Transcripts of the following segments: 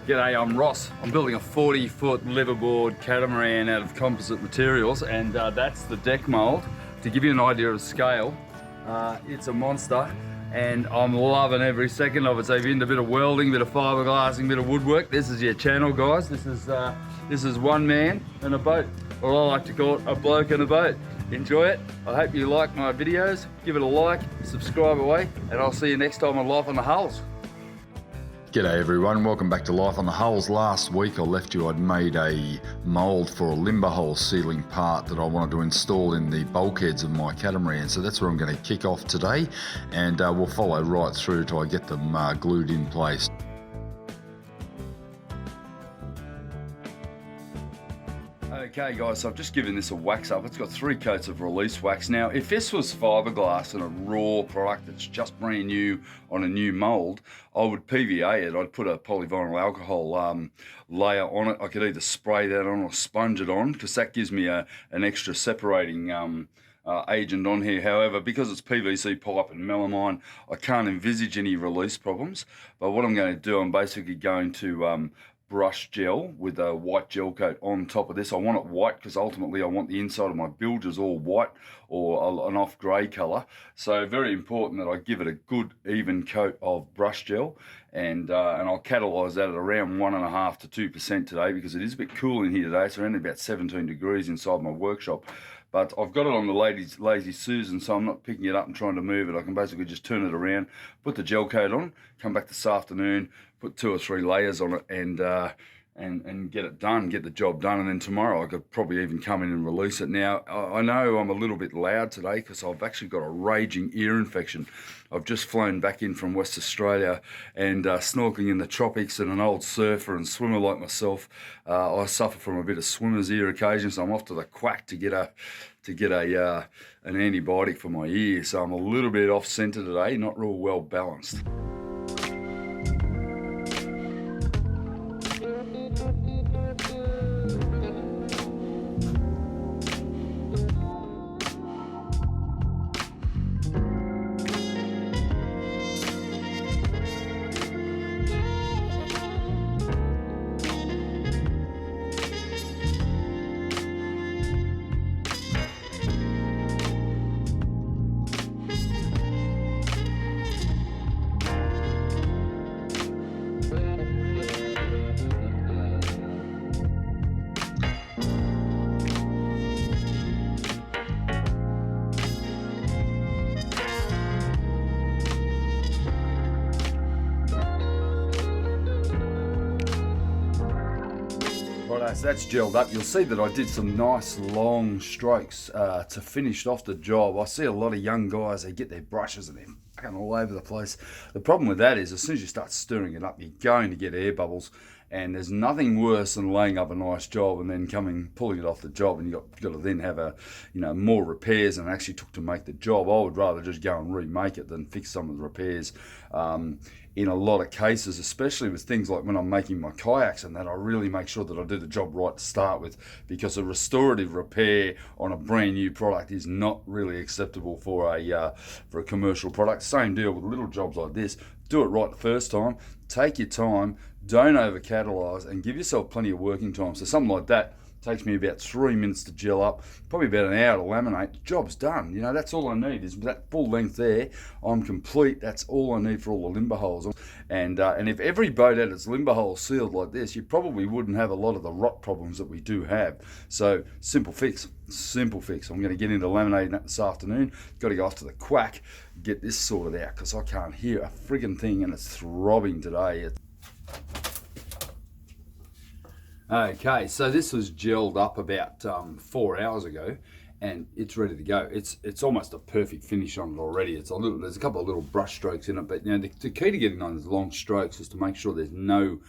G'day, I'm Ross. I'm building a 40-foot liverboard catamaran out of composite materials, and that's the deck mold. To give you an idea of scale, it's a monster, and I'm loving every second of it. So if you're into a bit of welding, a bit of fiberglassing, a bit of woodwork, this is your channel, guys. This is one man and a boat, or I like to call it a bloke and a boat. Enjoy it. I hope you like my videos. Give it a like, subscribe away, and I'll see you next time on Life on the Hulls. G'day everyone, welcome back to Life on the Hulls. Last week I left you I'd made a mould for a limber hole sealing part that I wanted to install in the bulkheads of my catamaran. So that's where I'm going to kick off today, and we'll follow right through till I get them glued in place. Okay guys, so I've just given this a wax up. It's got 3 coats of release wax. Now, if this was fiberglass and a raw product that's just brand new on a new mold, I would PVA it. I'd put a polyvinyl alcohol layer on it. I could either spray that on or sponge it on, because that gives me an extra separating agent on here. However, because it's PVC pipe and melamine, I can't envisage any release problems. But what I'm going to do, I'm basically going to brush gel with a white gel coat on top of this. I want it white because ultimately I want the inside of my bilges all white or an off grey colour. So very important that I give it a good even coat of brush gel, and I'll catalyse that at around 1.5 to 2% today, because it is a bit cool in here today. It's around about 17 degrees inside my workshop. But I've got it on the Lazy Susan, so I'm not picking it up and trying to move it. I can basically just turn it around, put the gel coat on, come back this afternoon, put 2 or 3 layers on it, and get it done, get the job done. And then tomorrow I could probably even come in and release it. Now, I know I'm a little bit loud today because I've actually got a raging ear infection. I've just flown back in from West Australia and snorkeling in the tropics, and an old surfer and swimmer like myself, I suffer from a bit of swimmer's ear occasion, so I'm off to the quack to get an antibiotic for my ear. So I'm a little bit off centre today, not real well balanced. Righto, so that's gelled up. You'll see that I did some nice long strokes to finish off the job. I see a lot of young guys, they get their brushes and they're fucking all over the place. The problem with that is, as soon as you start stirring it up, you're going to get air bubbles, and there's nothing worse than laying up a nice job and then pulling it off the job, and you've got to then have more repairs than it actually took to make the job. I would rather just go and remake it than fix some of the repairs. In a lot of cases, especially with things like when I'm making my kayaks and that, I really make sure that I do the job right to start with, because a restorative repair on a brand new product is not really acceptable for a commercial product. Same deal with little jobs like this. Do it right the first time, take your time, don't over catalyse, and give yourself plenty of working time. So something like that takes me about 3 minutes to gel up, probably about an hour to laminate. The job's done. That's all I need, is that full length there. I'm complete. That's all I need for all the limber holes. And if every boat had its limber holes sealed like this, you probably wouldn't have a lot of the rot problems that we do have. So simple fix. Simple fix. I'm going to get into laminating that this afternoon. Got to go off to the quack, get this sorted out, because I can't hear a friggin' thing, and it's throbbing today. Okay, so this was gelled up about 4 hours ago, and it's ready to go. It's almost a perfect finish on it already. There's a couple of little brush strokes in it, but the key to getting those long strokes is to make sure there's no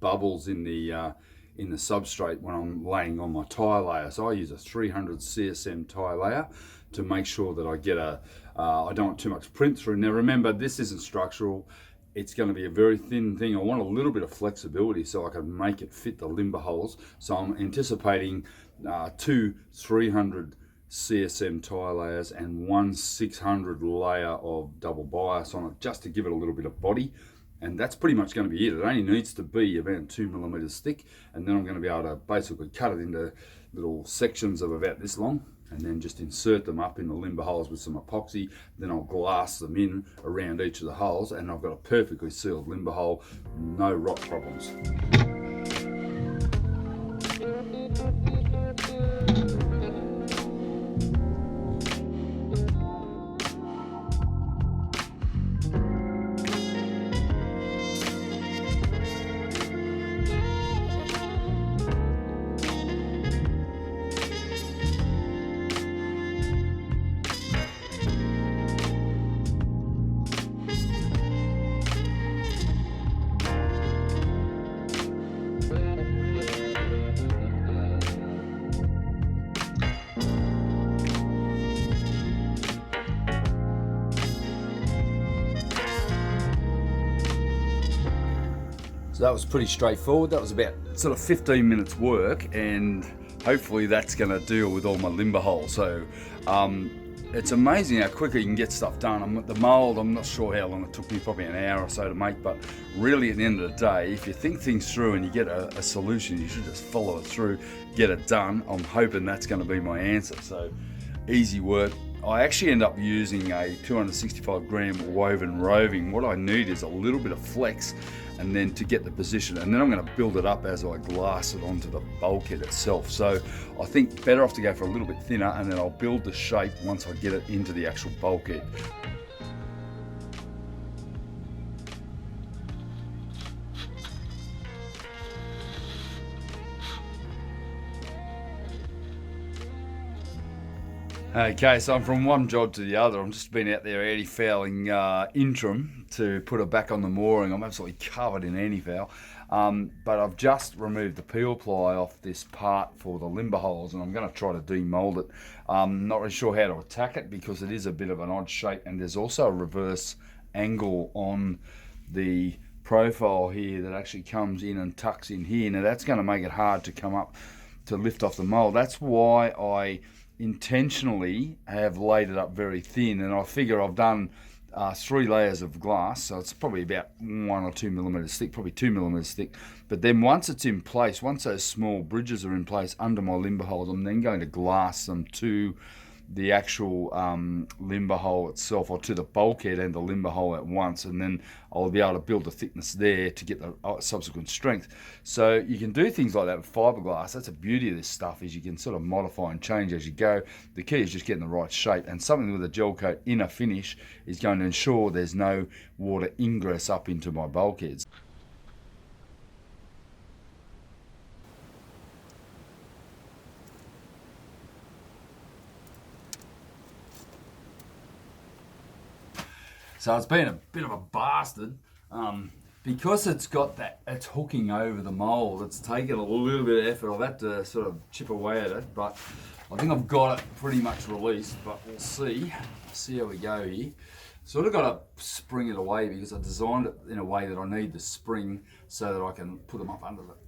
bubbles in the substrate when I'm laying on my tire layer. So I use a 300 CSM tire layer to make sure that I get I don't want too much print through. Now remember, this isn't structural. It's going to be a very thin thing. I want a little bit of flexibility so I can make it fit the limber holes. So I'm anticipating 2 300 CSM tire layers and 1 600 layer of double bias on it, just to give it a little bit of body. And that's pretty much going to be it. It only needs to be about 2 millimeters thick, and then I'm going to be able to basically cut it into little sections of about this long, and then just insert them up in the limber holes with some epoxy. Then I'll glass them in around each of the holes, and I've got a perfectly sealed limber hole, no rot problems. So that was pretty straightforward. That was about sort of 15 minutes work, and hopefully that's going to deal with all my limber holes. So it's amazing how quickly you can get stuff done. The mold, I'm not sure how long it took me, probably an hour or so to make, but really at the end of the day, if you think things through and you get a solution, you should just follow it through, get it done. I'm hoping that's going to be my answer. So easy work. I actually end up using a 265 gram woven roving. What I need is a little bit of flex, and then to get the position, and then I'm going to build it up as I glass it onto the bulkhead itself. So I think better off to go for a little bit thinner, and then I'll build the shape once I get it into the actual bulkhead. Okay, so I'm from one job to the other. I'm just been out there anti-fouling interim to put it back on the mooring. I'm absolutely covered in anti-foul. But I've just removed the peel ply off this part for the limber holes, and I'm going to try to demold it. Not really sure how to attack it because it is a bit of an odd shape, and there's also a reverse angle on the profile here that actually comes in and tucks in here. Now that's going to make it hard to come up to lift off the mold. That's why I intentionally have laid it up very thin, and I figure I've done 3 layers of glass, so it's probably about 1 or 2 millimeters thick, probably 2 millimeters thick. But then once it's in place, once those small bridges are in place under my limber holes, I'm then going to glass them to the actual limber hole itself, or to the bulkhead and the limber hole at once, and then I'll be able to build the thickness there to get the subsequent strength. So you can do things like that with fiberglass. That's the beauty of this stuff, is you can sort of modify and change as you go. The key is just getting the right shape, and something with a gel coat inner finish is going to ensure there's no water ingress up into my bulkheads. So it's been a bit of a bastard because it's got that, it's hooking over the mold. It's taken a little bit of effort. I've had to sort of chip away at it, but I think I've got it pretty much released, but we'll see how we go here. Sort of got to spring it away because I designed it in a way that I need the spring so that I can put them up under it.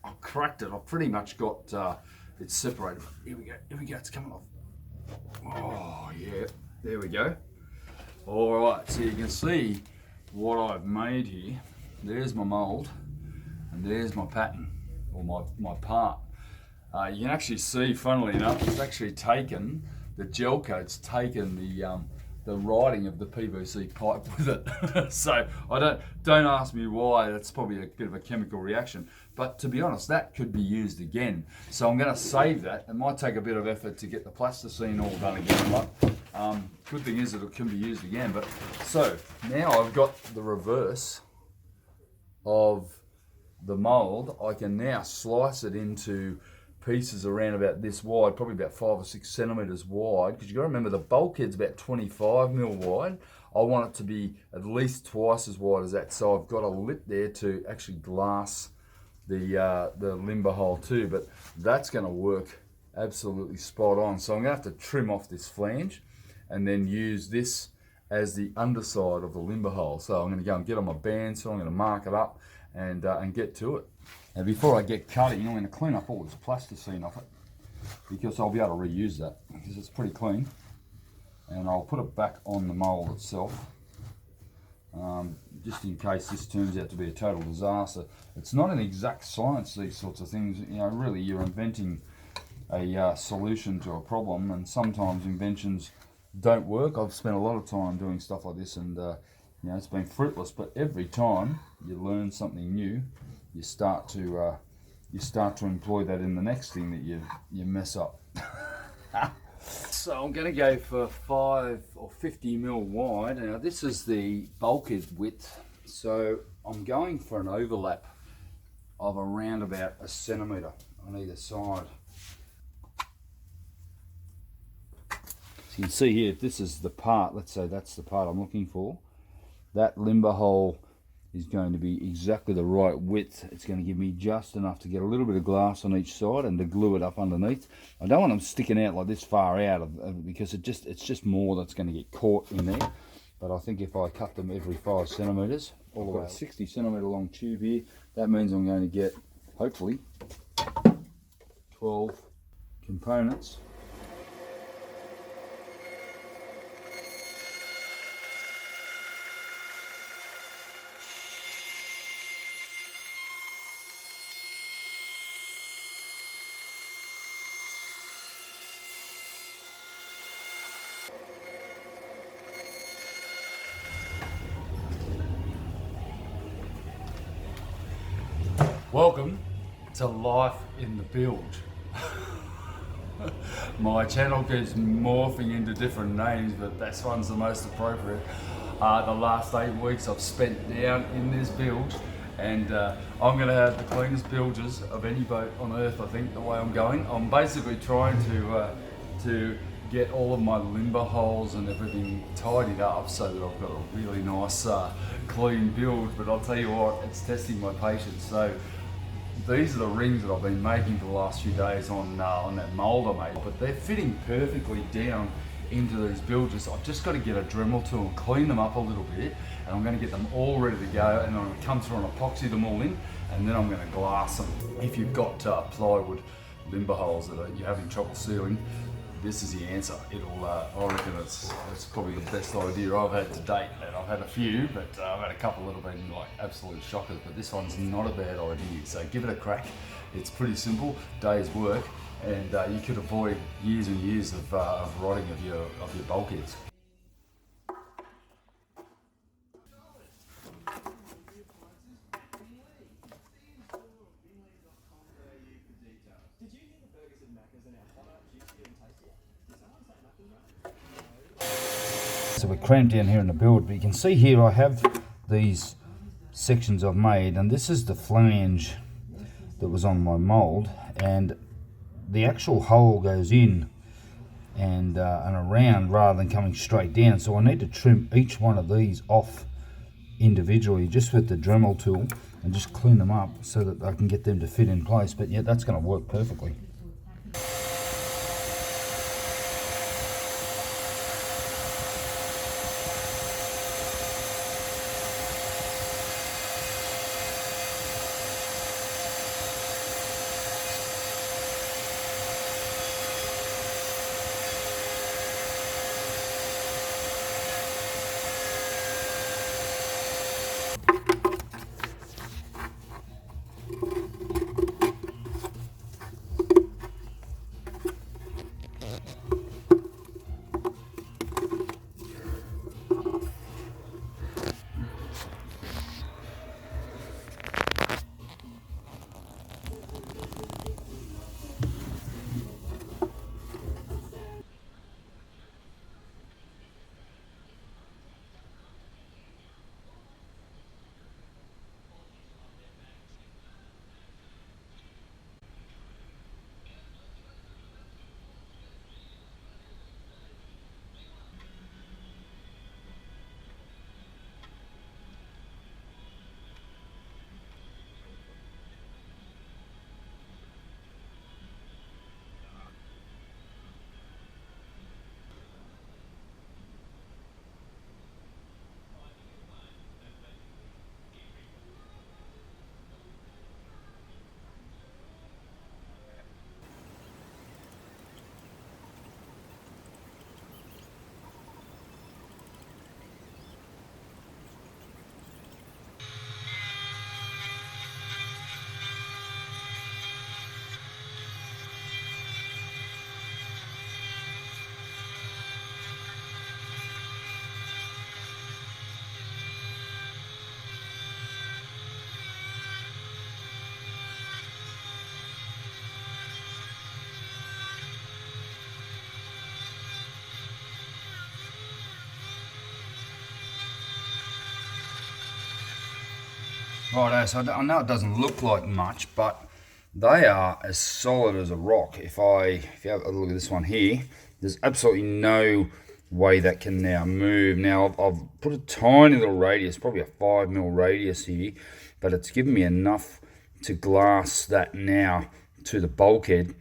I've cracked it. I've pretty much got it separated. Here we go, it's coming off. Oh yeah, there we go. All right, so you can see what I've made here. There's my mold, and there's my pattern, or my part. You can actually see, funnily enough, it's actually taken, the gel coat's taken the writing of the PVC pipe with it. So don't ask me why. That's probably a bit of a chemical reaction. But to be honest, that could be used again. So I'm going to save that. It might take a bit of effort to get the plasticine all done again, but good thing is that it can be used again. But so now I've got the reverse of the mold. I can now slice it into pieces around about this wide, probably about 5 or 6 centimeters wide, because you've got to remember the bulkhead's about 25 mil wide. I want it to be at least twice as wide as that, so I've got a lip there to actually glass the limber hole too, but that's going to work absolutely spot on. So I'm going to have to trim off this flange and then use this as the underside of the limber hole. So I'm going to go and get on my bandsaw, I'm going to mark it up and get to it. Now before I get cutting, I'm going to clean up all this plasticine off it, because I'll be able to reuse that because it's pretty clean. And I'll put it back on the mold itself. just in case this turns out to be a total disaster. It's not an exact science, these sorts of things. You know, really, you're inventing a solution to a problem, and sometimes inventions don't work. I've spent a lot of time doing stuff like this, and you know, it's been fruitless. But every time you learn something new, you start to employ that in the next thing that you mess up. So I'm going to go for 5 or 50 mil wide. Now this is the bulkhead width, so I'm going for an overlap of around about 1 centimetre on either side. So you can see here, if this is the part, let's say that's the part I'm looking for, that limber hole is going to be exactly the right width. It's going to give me just enough to get a little bit of glass on each side and to glue it up underneath. I don't want them sticking out like this far out because it's just more that's going to get caught in there. But I think if I cut them every 5 centimetres, all the way, 60 centimetre long tube here, that means I'm going to get hopefully 12 components. Welcome to Life in the Bilge. My channel keeps morphing into different names, but this one's the most appropriate. The last 8 weeks I've spent down in this bilge, and I'm going to have the cleanest bilges of any boat on earth, I think, the way I'm going. I'm basically trying to get all of my limber holes and everything tidied up so that I've got a really nice clean bilge. But I'll tell you what, it's testing my patience. So these are the rings that I've been making for the last few days on that mould I made, but they're fitting perfectly down into these bilges. I've just got to get a Dremel tool and clean them up a little bit, and I'm going to get them all ready to go, and I'm going to come through and epoxy them all in, and then I'm going to glass them. If you've got plywood limber holes that you're having trouble sealing, this is the answer. I reckon it's probably the best idea I've had to date. And I've had a few, but I've had a couple that have been like absolute shockers. But this one's not a bad idea. So give it a crack. It's pretty simple, day's work, and you could avoid years and years of rotting of your bulkheads. So we're cramped down here in the build, but you can see here I have these sections I've made, and this is the flange that was on my mould, and the actual hole goes in and around rather than coming straight down. So I need to trim each one of these off individually just with the Dremel tool and just clean them up so that I can get them to fit in place. But yeah, that's going to work perfectly. Righto, so I know it doesn't look like much, but they are as solid as a rock. If you have a look at this one here, there's absolutely no way that can now move. Now I've put a tiny little radius, probably a 5mm radius here, but it's given me enough to glass that now to the bulkhead,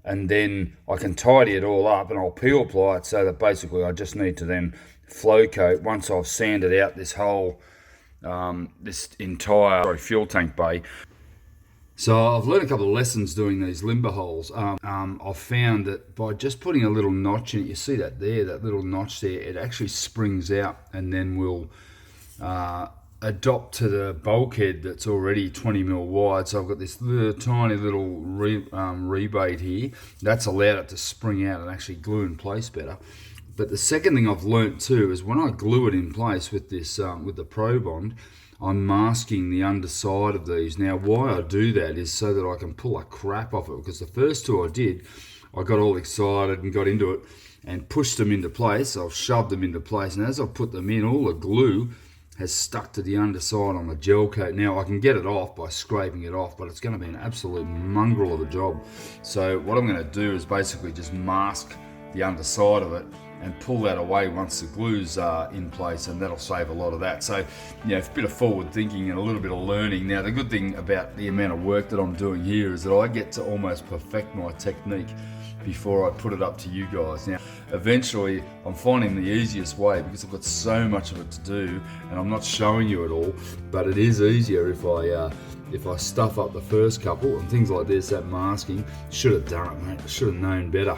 and then I can tidy it all up and I'll peel apply it, so that basically I just need to then flow coat once I've sanded out this whole this entire fuel tank bay. So I've learned a couple of lessons doing these limber holes. I've found that by just putting a little notch in it, you see that there, that little notch there, it actually springs out and then will adopt to the bulkhead that's already 20mm wide. So I've got this tiny little rebate here. That's allowed it to spring out and actually glue in place better. But the second thing I've learnt too is when I glue it in place with this with the Pro Bond, I'm masking the underside of these. Now why I do that is so that I can pull a crap off it, because the first two I did, I got all excited and got into it and pushed them into place. I've shoved them into place, and as I put them in, all the glue has stuck to the underside on the gel coat. Now I can get it off by scraping it off, but it's going to be an absolute mongrel of a job. So what I'm going to do is basically just mask the underside of it and pull that away once the glue's in place, and that'll save a lot of that. So, you know, it's a bit of forward thinking and a little bit of learning. Now, the good thing about the amount of work that I'm doing here is that I get to almost perfect my technique before I put it up to you guys. Now, eventually, I'm finding the easiest way, because I've got so much of it to do, and I'm not showing you it all, but it is easier if I stuff up the first couple and things like this. That masking, should have done it, mate. I should have known better.